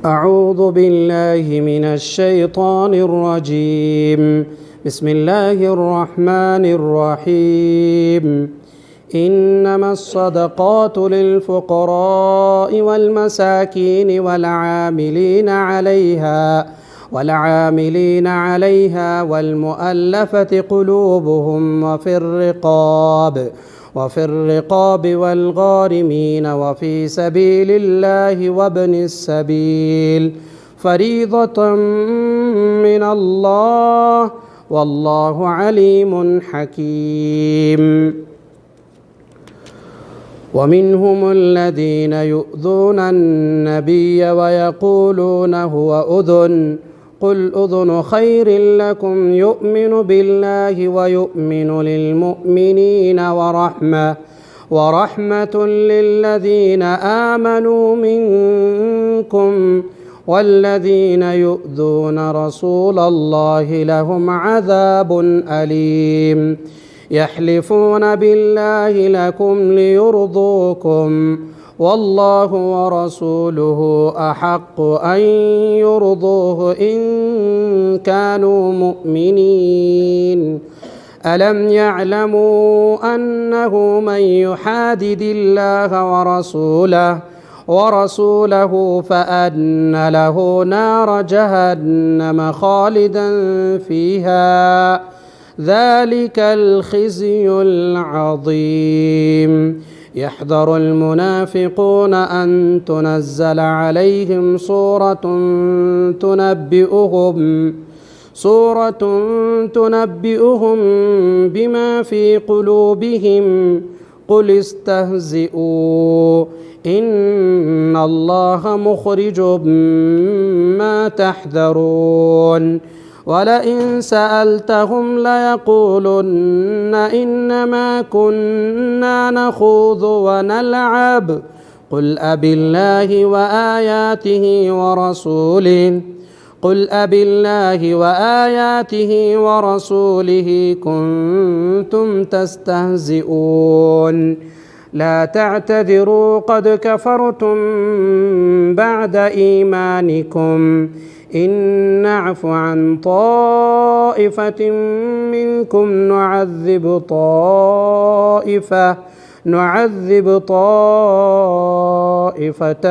اعوذ باللہ من الشیطان الرجیم بسم اللہ الرحمن الرحیم انما الصدقات للفقراء والمساکین والعاملین علیہا والمؤلفة قلوبهم وفي الرقاب والغارمين وفي سبيل الله وابن السبيل فريضة من الله والله عليم حكيم ومنهم الذين يؤذون النبي ويقولون هو أذن قل أذن خير لكم يؤمن بالله ويؤمن للمؤمنين ورحمة للذين آمنوا منكم والذين يؤذون رسول الله لهم عذاب أليم يحلفون بالله لكم ليرضوكم والله ورسوله أحق أن يرضوه إن كانوا مؤمنين ألم يعلموا أنه من يحادد الله ورسوله فأن له نار جهنم خالدا فيها ذلك الخزي العظيم يحذر المنافقون أن تنزل عليهم سورة تنبئهم بما في قلوبهم قل استهزئوا إن الله مخرج ما تحذرون ولئن سألتهم ليقولن إنما كنا نخوض ونلعب قل أبالله وآياته ورسوله كنتم تستهزئون لا تعتذروا قد كفرتم بعد إيمانكم إن نعف عن طائفة منكم نعذب طائفة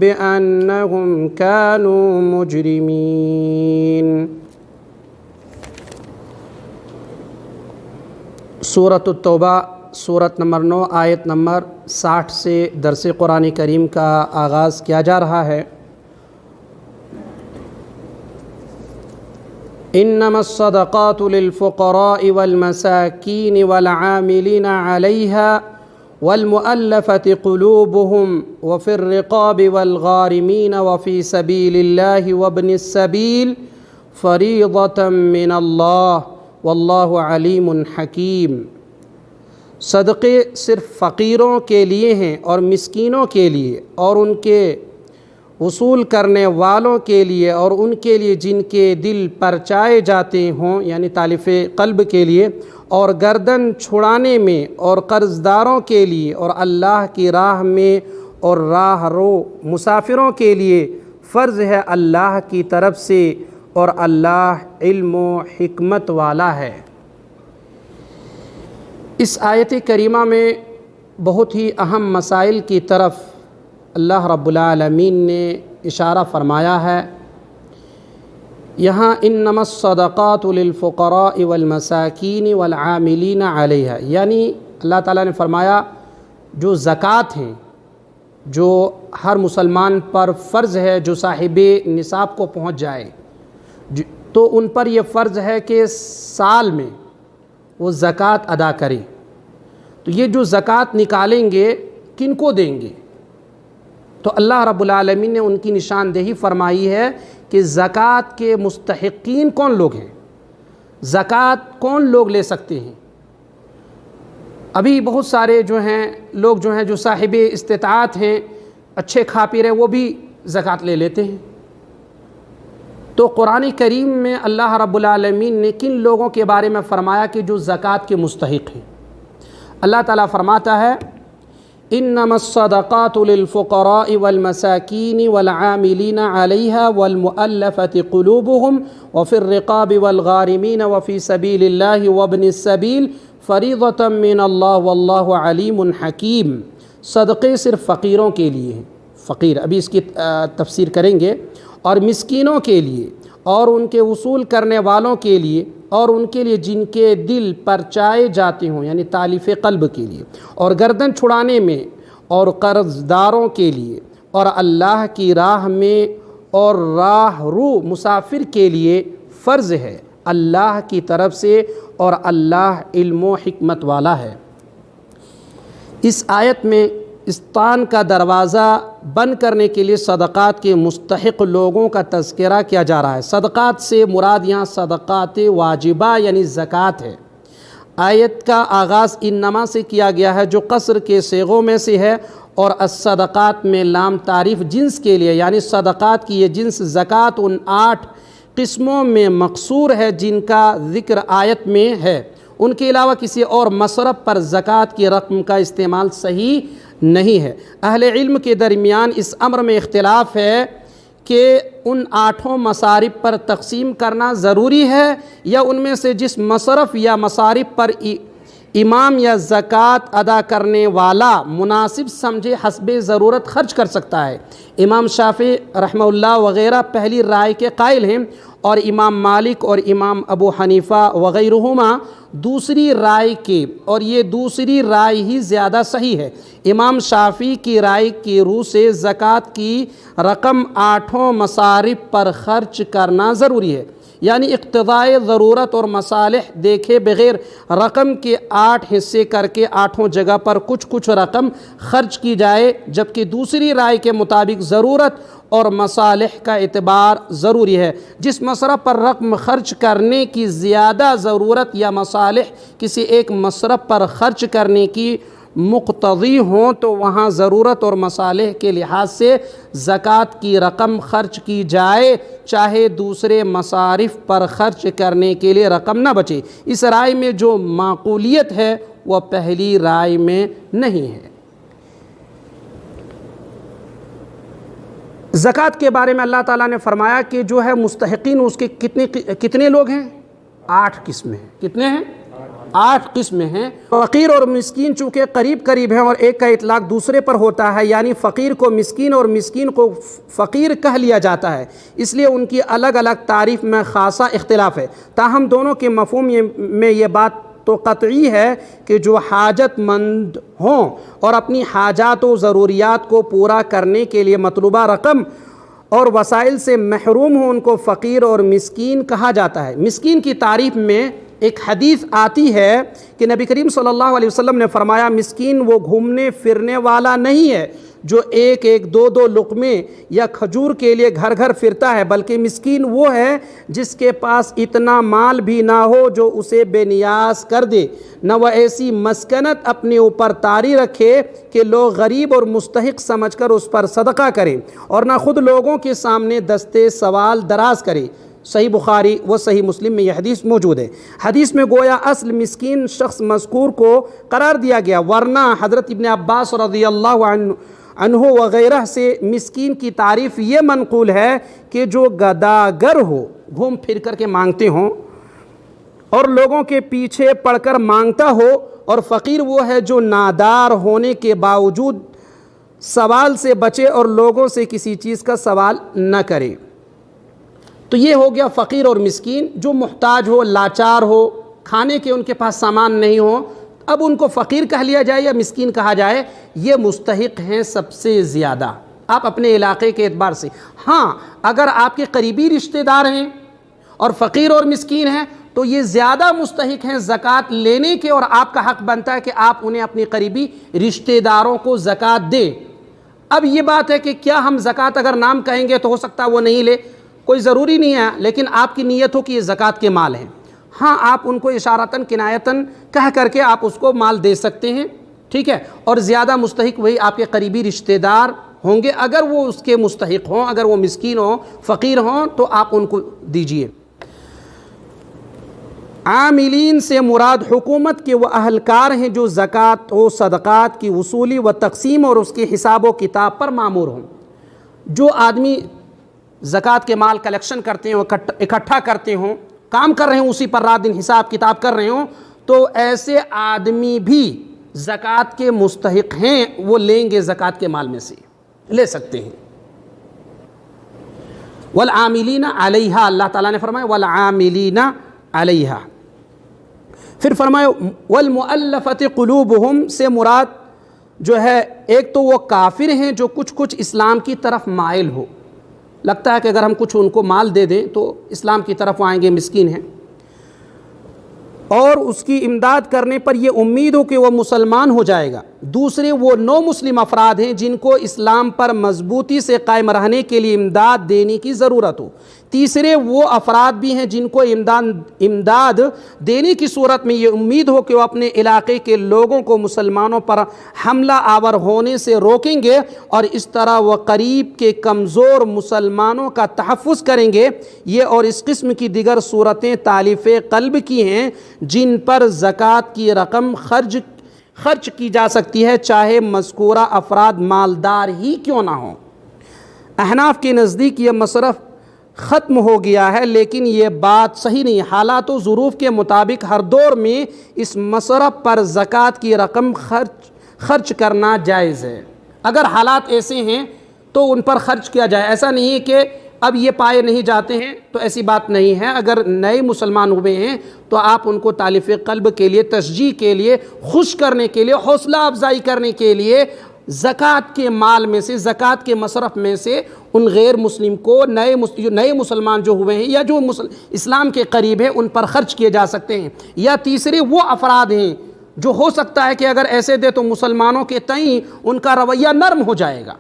بأنهم كانوا مجرمين۔ سورۃ التوبہ سورت نمبر 9 آیت نمبر 60 سے درس قرآن کریم کا آغاز کیا جا رہا ہے۔ انما الصدقات للفقراء والمساکین والعاملین علیہا والمؤلفة قلوبهم وفي الرقاب والغارمین وفي سبيل الله وابن السبيل فریضة من اللہ واللہ علیم حکیم۔ صدقے صرف فقیروں کے لیے ہیں اور مسکینوں کے لیے اور ان کے وصول کرنے والوں کے لیے اور ان کے لیے جن کے دل پرچائے جاتے ہوں یعنی تالف قلب کے لیے، اور گردن چھڑانے میں، اور قرض داروں کے لیے، اور اللہ کی راہ میں اور راہ رو مسافروں کے لیے فرض ہے اللہ کی طرف سے، اور اللہ علم و حکمت والا ہے۔ اس آیت کریمہ میں بہت ہی اہم مسائل کی طرف اللہ رب العالمین نے اشارہ فرمایا ہے۔ یہاں انما الصدقات للفقراء والمساکین والعاملین علیہا، یعنی اللہ تعالیٰ نے فرمایا جو زکوٰۃ ہیں جو ہر مسلمان پر فرض ہے، جو صاحب نصاب کو پہنچ جائے تو ان پر یہ فرض ہے کہ سال میں وہ زکوٰۃ ادا کریں۔ تو یہ جو زکوٰۃ نکالیں گے کن کو دیں گے؟ تو اللہ رب العالمین نے ان کی نشاندہی فرمائی ہے کہ زکوٰۃ کے مستحقین کون لوگ ہیں، زکوٰۃ کون لوگ لے سکتے ہیں۔ ابھی بہت سارے لوگ جو صاحب استطاعت ہیں، اچھے کھا پی رہے، وہ بھی زکوٰۃ لے لیتے ہیں۔ تو قرآن کریم میں اللہ رب العالمین نے کن لوگوں کے بارے میں فرمایا کہ جو زکوٰۃ کے مستحق ہیں؟ اللہ تعالیٰ فرماتا ہے انما الصدقات للفقراء والمساکین والعاملین علیہا والمؤلفة قلوبهم وفی الرقاب والغارمین وفی سبیل اللہ وابن السبیل فریضۃ من اللہ واللہ علیم حکیم۔ صدقے صرف فقیروں کے لیے ہیں، فقیر ابھی اس کی تفسیر کریں گے، اور مسکینوں کے لیے اور ان کے وصول کرنے والوں کے لیے اور ان کے لیے جن کے دل پرچائے جاتے ہوں، یعنی تالیف قلب کے لیے، اور گردن چھڑانے میں، اور قرض داروں کے لیے، اور اللہ کی راہ میں اور راہ رو مسافر کے لیے فرض ہے اللہ کی طرف سے، اور اللہ علم و حکمت والا ہے۔ اس آیت میں استان کا دروازہ بند کرنے کے لیے صدقات کے مستحق لوگوں کا تذکرہ کیا جا رہا ہے۔ صدقات سے مراد یہاں صدقات واجبہ یعنی زکوٰۃ ہے۔ آیت کا آغاز انما سے کیا گیا ہے جو قصر کے صیغوں میں سے ہے، اور الصدقات میں لام تعریف جنس کے لیے، یعنی صدقات کی یہ جنس زکوٰۃ ان 8 قسموں میں مقصور ہے جن کا ذکر آیت میں ہے۔ ان کے علاوہ کسی اور مصرف پر زکوٰۃ کی رقم کا استعمال صحیح نہیں ہے۔ اہل علم کے درمیان اس امر میں اختلاف ہے کہ ان 8 مصارف پر تقسیم کرنا ضروری ہے، یا ان میں سے جس مصرف یا مصارف پر امام یا زکوٰۃ ادا کرنے والا مناسب سمجھے حسب ضرورت خرچ کر سکتا ہے۔ امام شافعی رحمہ اللہ وغیرہ پہلی رائے کے قائل ہیں، اور امام مالک اور امام ابو حنیفہ وغیرہما دوسری رائے کے، اور یہ دوسری رائے ہی زیادہ صحیح ہے۔ امام شافعی کی رائے کی روح سے زکوٰۃ کی رقم 8 مصارف پر خرچ کرنا ضروری ہے، یعنی اقتضائے ضرورت اور مصالح دیکھے بغیر رقم کے 8 حصے کر کے 8 جگہ پر کچھ کچھ رقم خرچ کی جائے، جبکہ دوسری رائے کے مطابق ضرورت اور مصالح کا اعتبار ضروری ہے۔ جس مصرف پر رقم خرچ کرنے کی زیادہ ضرورت یا مصالح کسی ایک مصرف پر خرچ کرنے کی مقتضی ہوں تو وہاں ضرورت اور مصالح کے لحاظ سے زکوٰۃ کی رقم خرچ کی جائے، چاہے دوسرے مصارف پر خرچ کرنے کے لیے رقم نہ بچے۔ اس رائے میں جو معقولیت ہے وہ پہلی رائے میں نہیں ہے۔ زکوٰۃ کے بارے میں اللہ تعالیٰ نے فرمایا کہ جو ہے مستحقین اس کے کتنے لوگ ہیں؟ 8 قسمیں ہیں۔ کتنے ہیں؟ 8 قسمیں ہیں۔ فقیر اور مسکین چونکہ قریب قریب ہیں اور ایک کا اطلاق دوسرے پر ہوتا ہے، یعنی فقیر کو مسکین اور مسکین کو فقیر کہہ لیا جاتا ہے، اس لیے ان کی الگ الگ تعریف میں خاصا اختلاف ہے۔ تاہم دونوں کے مفہوم میں یہ بات تو قطعی ہے کہ جو حاجت مند ہوں اور اپنی حاجات و ضروریات کو پورا کرنے کے لیے مطلوبہ رقم اور وسائل سے محروم ہوں ان کو فقیر اور مسکین کہا جاتا ہے۔ مسکین کی تعریف میں ایک حدیث آتی ہے کہ نبی کریم صلی اللہ علیہ وسلم نے فرمایا، مسکین وہ گھومنے پھرنے والا نہیں ہے جو ایک ایک 2 لقمے یا کھجور کے لیے گھر گھر پھرتا ہے، بلکہ مسکین وہ ہے جس کے پاس اتنا مال بھی نہ ہو جو اسے بے نیاز کر دے، نہ وہ ایسی مسکنت اپنے اوپر طاری رکھے کہ لوگ غریب اور مستحق سمجھ کر اس پر صدقہ کریں، اور نہ خود لوگوں کے سامنے دستے سوال دراز کرے۔ صحیح بخاری و صحیح مسلم میں یہ حدیث موجود ہے۔ حدیث میں گویا اصل مسکین شخص مذکور کو قرار دیا گیا، ورنہ حضرت ابن عباس رضی اللہ عنہ وغیرہ سے مسکین کی تعریف یہ منقول ہے کہ جو گداگر ہو، گھوم پھر کر کے مانگتے ہوں اور لوگوں کے پیچھے پڑ کر مانگتا ہو، اور فقیر وہ ہے جو نادار ہونے کے باوجود سوال سے بچے اور لوگوں سے کسی چیز کا سوال نہ کرے۔ تو یہ ہو گیا فقیر اور مسکین، جو محتاج ہو، لاچار ہو، کھانے کے ان کے پاس سامان نہیں ہو، اب ان کو فقیر کہہ لیا جائے یا مسکین کہا جائے، یہ مستحق ہیں سب سے زیادہ آپ اپنے علاقے کے اعتبار سے۔ ہاں، اگر آپ کے قریبی رشتہ دار ہیں اور فقیر اور مسکین ہیں تو یہ زیادہ مستحق ہیں زکوٰۃ لینے کے، اور آپ کا حق بنتا ہے کہ آپ انہیں اپنے قریبی رشتہ داروں کو زکوٰۃ دیں۔ اب یہ بات ہے کہ کیا ہم زکوٰۃ اگر نام کہیں گے تو ہو سکتا ہے وہ نہیں لے، کوئی ضروری نہیں ہے، لیکن آپ کی نیت ہو کہ یہ زکوٰۃ کے مال ہیں، ہاں آپ ان کو اشارتاً کنایتاً کہہ کر کے آپ اس کو مال دے سکتے ہیں، ٹھیک ہے، اور زیادہ مستحق وہی آپ کے قریبی رشتہ دار ہوں گے، اگر وہ اس کے مستحق ہوں، اگر وہ مسکین ہوں، فقیر ہوں تو آپ ان کو دیجئے۔ عاملین سے مراد حکومت کے وہ اہلکار ہیں جو زکوٰۃ و صدقات کی وصولی و تقسیم اور اس کے حساب و کتاب پر مامور ہوں۔ جو آدمی زکوٰۃ کے مال کلیکشن کرتے ہوں، اکٹھا کرتے ہوں، کام کر رہے ہوں، اسی پر رات دن حساب کتاب کر رہے ہوں، تو ایسے آدمی بھی زکوٰۃ کے مستحق ہیں، وہ لیں گے زکوٰۃ کے مال میں سے، لے سکتے ہیں۔ والعاملین علیہا، اللہ تعالیٰ نے فرمایا والعاملین علیہا۔ پھر فرمایا والمؤلفۃ قلوبہم سے مراد جو ہے ایک تو وہ کافر ہیں جو کچھ اسلام کی طرف مائل ہو، لگتا ہے کہ اگر ہم کچھ ان کو مال دے دیں تو اسلام کی طرف آئیں گے، مسکین ہیں، اور اس کی امداد کرنے پر یہ امید ہو کہ وہ مسلمان ہو جائے گا۔ دوسرے وہ نو مسلم افراد ہیں جن کو اسلام پر مضبوطی سے قائم رہنے کے لیے امداد دینے کی ضرورت ہو۔ تیسرے وہ افراد بھی ہیں جن کو امداد دینے کی صورت میں یہ امید ہو کہ وہ اپنے علاقے کے لوگوں کو مسلمانوں پر حملہ آور ہونے سے روکیں گے اور اس طرح وہ قریب کے کمزور مسلمانوں کا تحفظ کریں گے۔ یہ اور اس قسم کی دیگر صورتیں تالیف قلب کی ہیں جن پر زکوٰۃ کی رقم خرچ کی جا سکتی ہے، چاہے مذکورہ افراد مالدار ہی کیوں نہ ہوں۔ احناف کے نزدیک یہ مصرف ختم ہو گیا ہے، لیکن یہ بات صحیح نہیں۔ حالات و ظروف کے مطابق ہر دور میں اس مصرف پر زکوٰۃ کی رقم خرچ کرنا جائز ہے۔ اگر حالات ایسے ہیں تو ان پر خرچ کیا جائے، ایسا نہیں ہے کہ اب یہ پائے نہیں جاتے ہیں، تو ایسی بات نہیں ہے۔ اگر نئے مسلمان ہوئے ہیں تو آپ ان کو تالیف قلب کے لیے، تشجیع کے لیے، خوش کرنے کے لیے، حوصلہ افزائی کرنے کے لیے زکوٰۃ کے مال میں سے، زکوٰۃ کے مصرف میں سے ان غیر مسلم کو، نئے مسلمان جو ہوئے ہیں یا جو اسلام کے قریب ہیں، ان پر خرچ کیے جا سکتے ہیں۔ یا تیسرے وہ افراد ہیں جو ہو سکتا ہے کہ اگر ایسے دے تو مسلمانوں کے تئیں ان کا رویہ نرم ہو جائے گا۔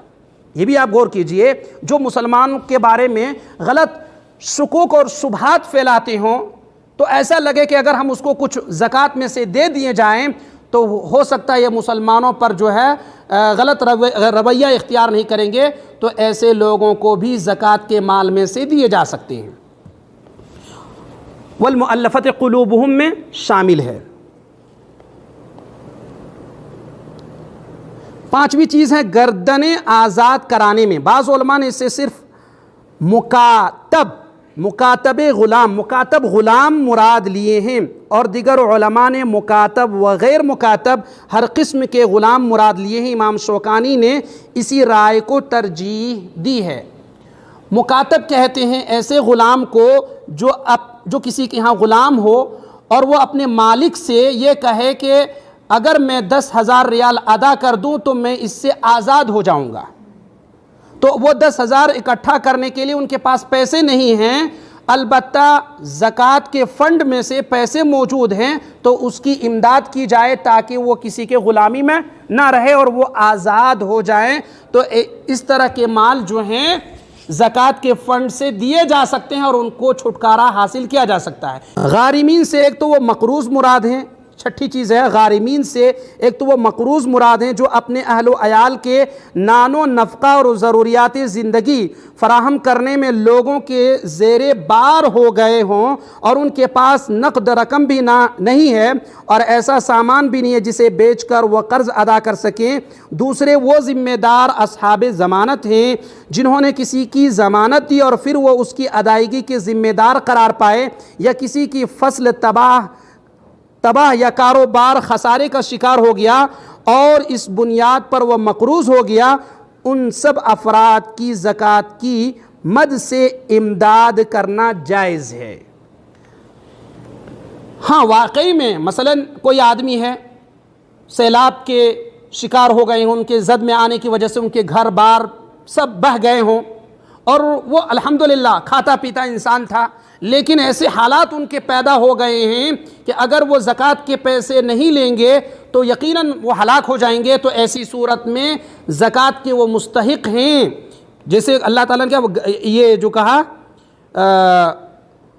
یہ بھی آپ غور کیجئے، جو مسلمان کے بارے میں غلط شکوک اور شبہات پھیلاتے ہوں، تو ایسا لگے کہ اگر ہم اس کو کچھ زکوٰۃ میں سے دے دیے جائیں تو ہو سکتا ہے یہ مسلمانوں پر جو ہے غلط رویہ اختیار نہیں کریں گے، تو ایسے لوگوں کو بھی زکوٰۃ کے مال میں سے دیے جا سکتے ہیں۔ والمؤلفۃ قلوبہم میں شامل ہے۔ پانچویں چیز ہے گردنیں آزاد کرانے میں۔ بعض علماء نے اس سے صرف مکاتب غلام مراد لیے ہیں، اور دیگر علماء نے مکاتب و غیر مکاتب ہر قسم کے غلام مراد لیے ہیں۔ امام شوکانی نے اسی رائے کو ترجیح دی ہے۔ مکاتب کہتے ہیں ایسے غلام کو جو کسی کے ہاں غلام ہو اور وہ اپنے مالک سے یہ کہے کہ اگر میں 10,000 ریال ادا کر دوں تو میں اس سے آزاد ہو جاؤں گا، تو وہ 10,000 اکٹھا کرنے کے لیے ان کے پاس پیسے نہیں ہیں، البتہ زکوٰۃ کے فنڈ میں سے پیسے موجود ہیں، تو اس کی امداد کی جائے تاکہ وہ کسی کے غلامی میں نہ رہے اور وہ آزاد ہو جائیں۔ تو اس طرح کے مال جو ہیں زکوٰۃ کے فنڈ سے دیے جا سکتے ہیں اور ان کو چھٹکارا حاصل کیا جا سکتا ہے۔ غارمین سے ایک تو وہ مقروض مراد ہیں، چھٹی چیز ہے غارمین سے ایک تو وہ مقروض مراد ہیں جو اپنے اہل و عیال کے نان و نفقہ اور ضروریات زندگی فراہم کرنے میں لوگوں کے زیر بار ہو گئے ہوں اور ان کے پاس نقد رقم بھی نہیں ہے اور ایسا سامان بھی نہیں ہے جسے بیچ کر وہ قرض ادا کر سکیں۔ دوسرے وہ ذمہ دار اصحاب ضمانت ہیں جنہوں نے کسی کی ضمانت دی اور پھر وہ اس کی ادائیگی کے ذمہ دار قرار پائے، یا کسی کی فصل تباہ یا کاروبار خسارے کا شکار ہو گیا اور اس بنیاد پر وہ مقروض ہو گیا، ان سب افراد کی زکوٰۃ کی مد سے امداد کرنا جائز ہے۔ ہاں واقعی میں مثلا کوئی آدمی ہے، سیلاب کے شکار ہو گئے ہوں، ان کے زد میں آنے کی وجہ سے ان کے گھر بار سب بہہ گئے ہوں، اور وہ الحمدللہ کھاتا پیتا انسان تھا، لیکن ایسے حالات ان کے پیدا ہو گئے ہیں کہ اگر وہ زکوٰۃ کے پیسے نہیں لیں گے تو یقیناً وہ ہلاک ہو جائیں گے۔ تو ایسی صورت میں زکوٰۃ کے وہ مستحق ہیں، جیسے اللہ تعالیٰ نے کیا یہ جو کہا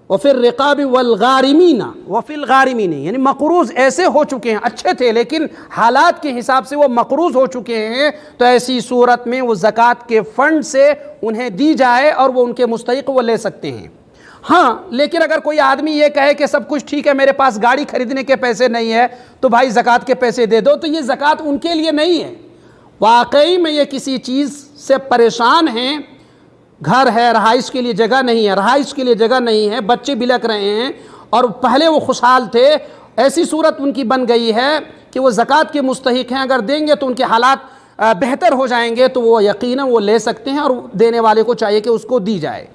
وَفِي الرِّقَابِ وَالْغَارِمِينَ وَفِي الْغَارِمِينَ، یعنی مقروض ایسے ہو چکے ہیں، اچھے تھے لیکن حالات کے حساب سے وہ مقروض ہو چکے ہیں، تو ایسی صورت میں وہ زکوٰۃ کے فنڈ سے انہیں دی جائے اور وہ ان کے مستحق وہ لے سکتے ہیں۔ ہاں لیکن اگر کوئی آدمی یہ کہے کہ سب کچھ ٹھیک ہے، میرے پاس گاڑی خریدنے کے پیسے نہیں ہے تو بھائی زکوٰۃ کے پیسے دے دو، تو یہ زکوٰۃ ان کے لیے نہیں ہے۔ واقعی میں یہ کسی چیز سے پریشان ہیں، گھر ہے، رہائش کے لیے جگہ نہیں ہے، رہائش کے لیے جگہ نہیں ہے، بچے بلک رہے ہیں اور پہلے وہ خوشحال تھے، ایسی صورت ان کی بن گئی ہے کہ وہ زکوٰۃ کے مستحق ہیں، اگر دیں گے تو ان کے حالات بہتر ہو جائیں گے، تو وہ یقیناً وہ لے سکتے ہیں، اور دینے والے کو چاہیے کہ اس کو دی جائے۔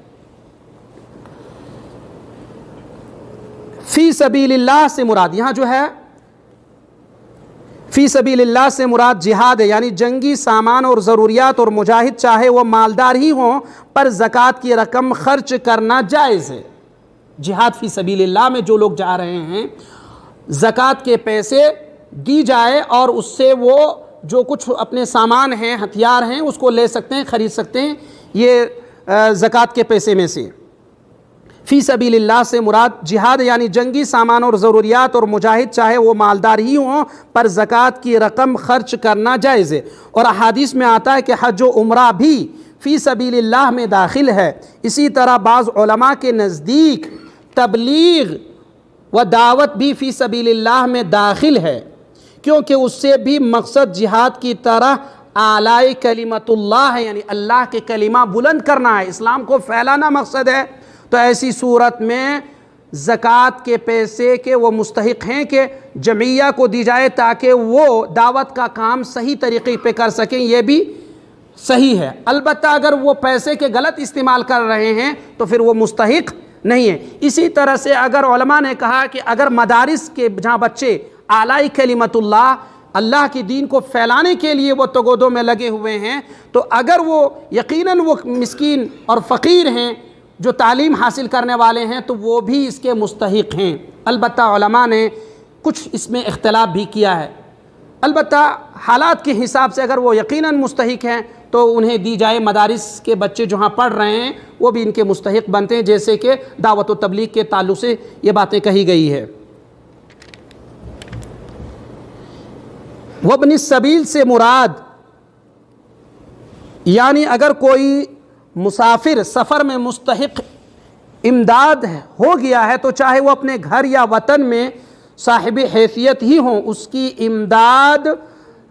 فی سبیل اللہ سے مراد یہاں جو ہے فی سبیل اللہ سے مراد جہاد ہے، یعنی جنگی سامان اور ضروریات، اور مجاہد چاہے وہ مالدار ہی ہوں پر زکوٰۃ کی رقم خرچ کرنا جائز ہے۔ جہاد فی سبیل اللہ میں جو لوگ جا رہے ہیں، زکوٰۃ کے پیسے دی جائے اور اس سے وہ جو کچھ اپنے سامان ہیں، ہتھیار ہیں، اس کو لے سکتے ہیں، خرید سکتے ہیں، یہ زکوٰۃ کے پیسے میں سے۔ فی سبیل اللہ سے مراد جہاد یعنی جنگی سامان اور ضروریات، اور مجاہد چاہے وہ مالدار ہی ہوں پر زکوٰۃ کی رقم خرچ کرنا جائز ہے۔ اور احادیث میں آتا ہے کہ حج و عمرہ بھی فی سبیل اللہ میں داخل ہے۔ اسی طرح بعض علماء کے نزدیک تبلیغ و دعوت بھی فی سبیل اللہ میں داخل ہے، کیونکہ اس سے بھی مقصد جہاد کی طرح اعلی کلمت اللہ ہے، یعنی اللہ کے کلمہ بلند کرنا ہے، اسلام کو پھیلانا مقصد ہے۔ تو ایسی صورت میں زکوٰۃ کے پیسے کے وہ مستحق ہیں کہ جمعیہ کو دی جائے تاکہ وہ دعوت کا کام صحیح طریقے پہ کر سکیں، یہ بھی صحیح ہے۔ البتہ اگر وہ پیسے کے غلط استعمال کر رہے ہیں تو پھر وہ مستحق نہیں ہے۔ اسی طرح سے اگر علماء نے کہا کہ اگر مدارس کے جہاں بچے اعلی کلمت اللہ کی دین کو پھیلانے کے لیے وہ تگودوں میں لگے ہوئے ہیں، تو اگر وہ یقیناً وہ مسکین اور فقیر ہیں جو تعلیم حاصل کرنے والے ہیں، تو وہ بھی اس کے مستحق ہیں۔ البتہ علماء نے کچھ اس میں اختلاف بھی کیا ہے، البتہ حالات کے حساب سے اگر وہ یقیناً مستحق ہیں تو انہیں دی جائے۔ مدارس کے بچے جہاں پڑھ رہے ہیں وہ بھی ان کے مستحق بنتے ہیں، جیسے کہ دعوت و تبلیغ کے تعلق سے یہ باتیں کہی گئی ہے۔ وابن السبیل سے مراد یعنی اگر کوئی مسافر سفر میں مستحق امداد ہو گیا ہے تو چاہے وہ اپنے گھر یا وطن میں صاحب حیثیت ہی ہوں، اس کی امداد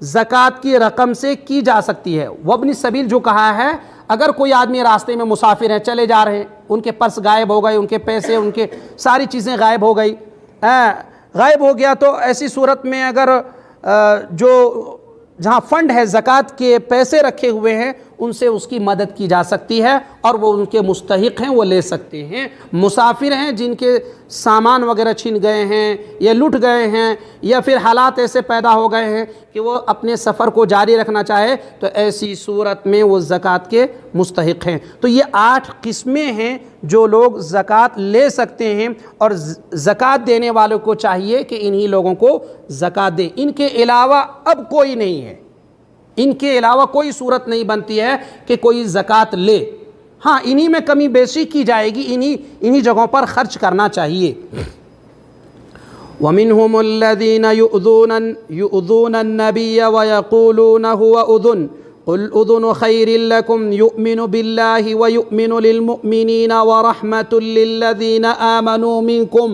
زکوٰۃ کی رقم سے کی جا سکتی ہے۔ وابن السبیل جو کہا ہے، اگر کوئی آدمی راستے میں مسافر ہیں، چلے جا رہے ہیں، ان کے پرس غائب ہو گئے، ان کے پیسے، ان کے ساری چیزیں غائب ہو گئی، غائب ہو گیا، تو ایسی صورت میں اگر جو جہاں فنڈ ہے، زکوٰۃ کے پیسے رکھے ہوئے ہیں، ان سے اس کی مدد کی جا سکتی ہے اور وہ ان کے مستحق ہیں، وہ لے سکتے ہیں۔ مسافر ہیں جن کے سامان وغیرہ چھن گئے ہیں یا لٹ گئے ہیں یا پھر حالات ایسے پیدا ہو گئے ہیں کہ وہ اپنے سفر کو جاری رکھنا چاہے، تو ایسی صورت میں وہ زکوٰۃ کے مستحق ہیں۔ تو یہ 8 قسمیں ہیں جو لوگ زکوٰۃ لے سکتے ہیں، اور زکوٰۃ دینے والوں کو چاہیے کہ انہی لوگوں کو زکوٰۃ دیں، ان کے علاوہ اب کوئی نہیں ہے، ان کے علاوہ کوئی صورت نہیں بنتی ہے کہ کوئی زکوٰۃ لے۔ ہاں انہی میں کمی بیشی کی جائے گی، انہی جگہوں پر خرچ کرنا چاہیے۔ وَمِنْهُمُ الَّذِينَ يُؤْذُونَ النَّبِيَّ وَيَقُولُونَ هُوَ أُذُنٌ قُلْ أُذُنُ خَيْرٍ لَكُمْ يُؤْمِنُ بِاللَّهِ وَيُؤْمِنُ لِلْمُؤْمِنِينَ وَرَحْمَةٌ لِلَّذِينَ آمَنُوا مِنْكُمْ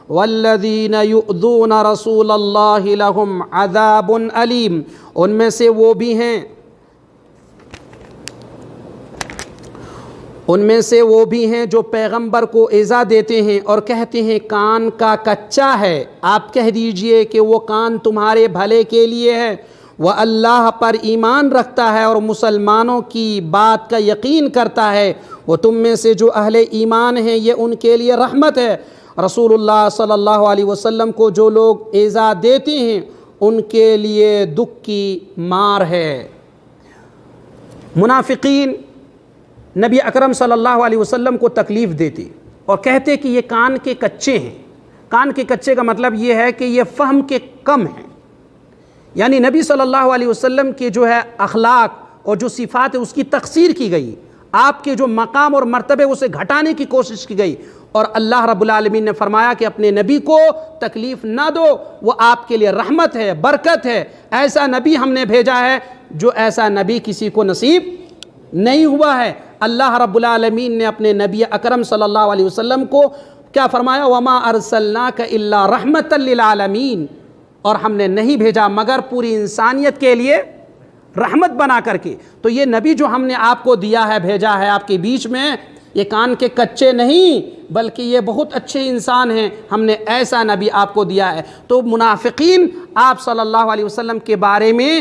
وَالَّذِينَ يُؤْذُونَ رَسُولَ اللَّهِ لَهُمْ عَذَابٌ أَلِيمٌ۔ ان میں سے وہ بھی ہیں، ان میں سے وہ بھی ہیں جو پیغمبر کو ایذا دیتے ہیں اور کہتے ہیں کان کا کچا ہے، آپ کہہ دیجئے کہ وہ کان تمہارے بھلے کے لیے ہے۔ وہ اللہ پر ایمان رکھتا ہے اور مسلمانوں کی بات کا یقین کرتا ہے، وہ تم میں سے جو اہل ایمان ہیں یہ ان کے لیے رحمت ہے۔ رسول اللہ صلی اللہ علیہ وسلم کو جو لوگ ایذا دیتے ہیں ان کے لیے دکھ کی مار ہے۔ منافقین نبی اکرم صلی اللہ علیہ وسلم کو تکلیف دیتے اور کہتے کہ یہ کان کے کچے ہیں۔ کان کے کچے کا مطلب یہ ہے کہ یہ فہم کے کم ہیں، یعنی نبی صلی اللہ علیہ وسلم کے جو ہے اخلاق اور جو صفات ہے اس کی تقصیر کی گئی، آپ کے جو مقام اور مرتبے اسے گھٹانے کی کوشش کی گئی، اور اللہ رب العالمین نے فرمایا کہ اپنے نبی کو تکلیف نہ دو، وہ آپ کے لیے رحمت ہے، برکت ہے، ایسا نبی ہم نے بھیجا ہے جو ایسا نبی کسی کو نصیب نہیں ہوا ہے۔ اللہ رب العالمین نے اپنے نبی اکرم صلی اللہ علیہ وسلم کو کیا فرمایا؟ وَمَا أَرْسَلْنَاكَ إِلَّا رَحْمَةً لِّلْعَالَمِينَ، اور ہم نے نہیں بھیجا مگر پوری انسانیت کے لیے رحمت بنا کر کے۔ تو یہ نبی جو ہم نے آپ کو دیا ہے، بھیجا ہے آپ کے بیچ میں، یہ کان کے کچے نہیں بلکہ یہ بہت اچھے انسان ہیں، ہم نے ایسا نبی آپ کو دیا ہے۔ تو منافقین آپ صلی اللہ علیہ وسلم کے بارے میں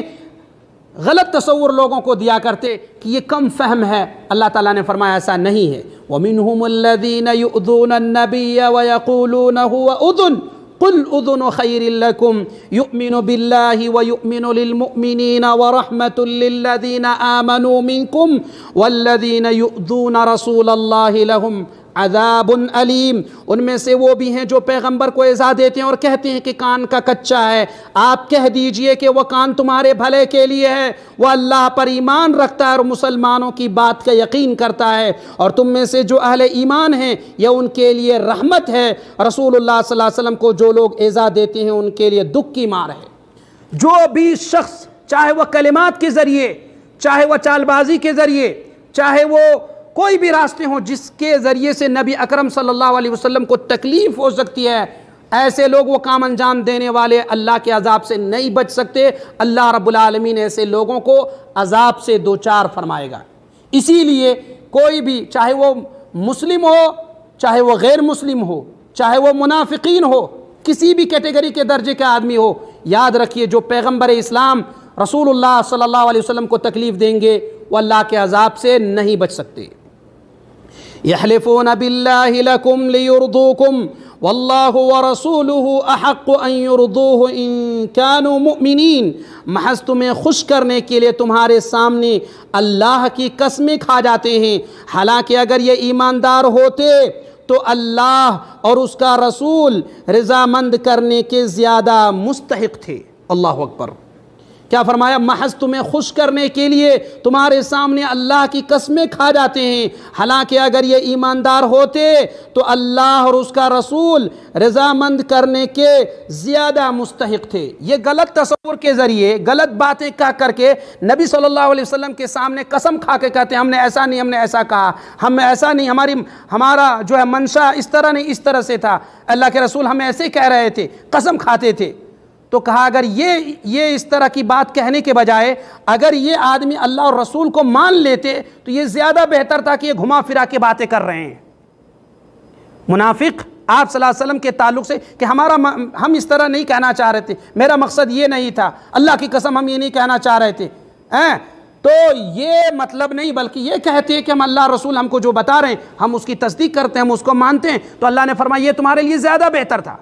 غلط تصور لوگوں کو دیا کرتے کہ یہ کم فہم ہے، اللہ تعالیٰ نے فرمایا ایسا نہیں ہے۔ وَمِنْهُمُ الَّذِينَ يُؤْذُونَ النَّبِيَّ وَيَقُولُونَ هُوَ أُذُنٌ قُلْ أُذُنُ خَيْرٍ لَكُمْ يُؤْمِنُ بِاللَّهِ وَيُؤْمِنُ لِلْمُؤْمِنِينَ وَرَحْمَةٌ لِلَّذِينَ آمَنُوا مِنْكُمْ وَالَّذِينَ يُؤْذُونَ رَسُولَ اللَّهِ لَهُمْ عذاب علیم۔ ان میں سے وہ بھی ہیں جو پیغمبر کو ایذا دیتے ہیں اور کہتے ہیں کہ کان کا کچا ہے۔ آپ کہہ دیجئے کہ وہ کان تمہارے بھلے کے لیے ہے، وہ اللہ پر ایمان رکھتا ہے اور مسلمانوں کی بات کا یقین کرتا ہے، اور تم میں سے جو اہل ایمان ہیں یہ ان کے لیے رحمت ہے۔ رسول اللہ صلی اللہ علیہ وسلم کو جو لوگ ایذا دیتے ہیں ان کے لیے دکھ کی مار ہے۔ جو بھی شخص چاہے وہ کلمات کے ذریعے، چاہے وہ چال بازی کے ذریعے، چاہے وہ کوئی بھی راستے ہوں جس کے ذریعے سے نبی اکرم صلی اللہ علیہ وسلم کو تکلیف ہو سکتی ہے، ایسے لوگ وہ کام انجام دینے والے اللہ کے عذاب سے نہیں بچ سکتے۔ اللہ رب العالمین ایسے لوگوں کو عذاب سے دوچار فرمائے گا۔ اسی لیے کوئی بھی، چاہے وہ مسلم ہو، چاہے وہ غیر مسلم ہو، چاہے وہ منافقین ہو، کسی بھی کیٹیگری کے درجے کا آدمی ہو، یاد رکھیے جو پیغمبر اسلام رسول اللہ صلی اللہ علیہ وسلم کو تکلیف دیں گے وہ اللہ کے عذاب سے نہیں بچ سکتے۔ يحلفون بالله لكم ليرضوكم والله ورسوله أحق أن يرضوه إن كانوا مؤمنين۔ محض تمہیں خوش کرنے کے لیے تمہارے سامنے اللہ کی قسمیں کھا جاتے ہیں، حالانکہ اگر یہ ایماندار ہوتے تو اللہ اور اس کا رسول رضامند کرنے کے زیادہ مستحق تھے۔ اللہ اکبر۔ کیا فرمایا؟ محض تمہیں خوش کرنے کے لیے تمہارے سامنے اللہ کی قسمیں کھا جاتے ہیں، حالانکہ اگر یہ ایماندار ہوتے تو اللہ اور اس کا رسول رضامند کرنے کے زیادہ مستحق تھے۔ یہ غلط تصور کے ذریعے غلط باتیں کہہ کر کے نبی صلی اللہ علیہ وسلم کے سامنے قسم کھا کے کہتے ہیں ہم نے ایسا نہیں، ہم نے ایسا کہا، ہم ایسا نہیں، ہمارا جو ہے منشا اس طرح نہیں، اس طرح سے تھا، اللہ کے رسول ہمیں ایسے کہہ رہے تھے، قسم کھاتے تھے۔ تو کہا اگر یہ اس طرح کی بات کہنے کے بجائے اگر یہ آدمی اللہ اور رسول کو مان لیتے تو یہ زیادہ بہتر تھا کہ یہ گھما پھرا کے باتیں کر رہے ہیں۔ منافق آپ صلی اللہ علیہ وسلم کے تعلق سے کہ ہم اس طرح نہیں کہنا چاہ رہے تھے، میرا مقصد یہ نہیں تھا، اللہ کی قسم ہم یہ نہیں کہنا چاہ رہے تھے، تو یہ مطلب نہیں بلکہ یہ کہتے ہیں کہ ہم اللہ رسول ہم کو جو بتا رہے ہیں ہم اس کی تصدیق کرتے ہیں، ہم اس کو مانتے ہیں، تو اللہ نے فرمایا یہ تمہارے لیے زیادہ بہتر تھا